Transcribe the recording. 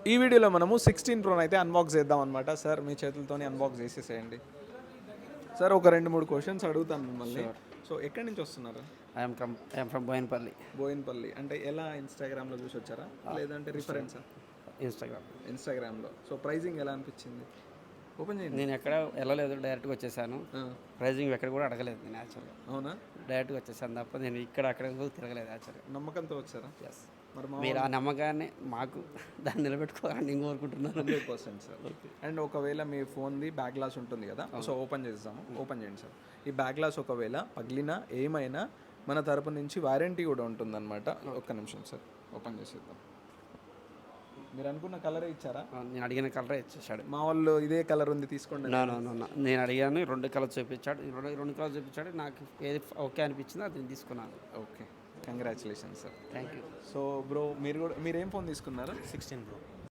ఈ వీడియోలో మనము 16 ప్రోని అయితే అన్బాక్స్ చేద్దాం అనమాట. సార్ మీ చేతులతోనే అన్బాక్స్ చేసేసేయండి. సార్ ఒక 2-3 క్వశ్చన్స్ అడుగుతాను మిమ్మల్ని. సో ఎక్కడి నుంచి వస్తున్నారు? I'm from Boinapalli. బోయిన్పల్లి అంటే ఎలా? ఇన్స్టాగ్రామ్లో చూసి వచ్చారా లేదంటే రిఫరెన్సా? ఇన్స్టాగ్రామ్లో. సో ప్రైజింగ్ ఎలా అనిపించింది? ఓపెన్ చేయండి. నేను ఎక్కడ వెళ్ళలేదు, డైరెక్ట్గా వచ్చేసాను. ప్రైజింగ్ ఎక్కడ కూడా అడగలేదు నేను యాక్చువల్గా. అవునా? డైరెక్ట్గా వచ్చేసాను తప్ప నేను అక్కడ కూడా తిరగలేదు యాక్చువల్గా. నమ్మకంతో వచ్చారా? ఎస్. మరి మీరు ఆ నమ్మకాన్ని మాకు దాన్ని నిలబెట్టుకోవాలని నేను కోరుకుంటున్నాను. 100% సార్. అండ్ ఒకవేళ మీ ఫోన్ది బ్యాక్ గ్లాస్ ఉంటుంది కదా, సో ఓపెన్ చేస్తాము. ఓపెన్ చేయండి సార్. ఈ బ్యాక్ గ్లాస్ ఒకవేళ పగిలినా ఏమైనా మన తరపు నుంచి వారంటీ కూడా ఉంటుందన్నమాట. ఒక్క నిమిషం సార్, ఓపెన్ చేసేద్దాం. మీరు అనుకున్న కలరే ఇచ్చారా? నేను అడిగిన కలరే ఇచ్చేసాడు. మా వాళ్ళు ఇదే కలర్ ఉంది తీసుకోండి. నేను అడిగాను, 2 కలర్స్ చూపించాడు. 2 కలర్స్ చూపించాడు. నాకు ఏది ఓకే అనిపించిందో అది తీసుకున్నాను. Okay, congratulations sir. Thank you. So bro, మీరేం ఫోన్ తీసుకున్నారు? 16 Pro.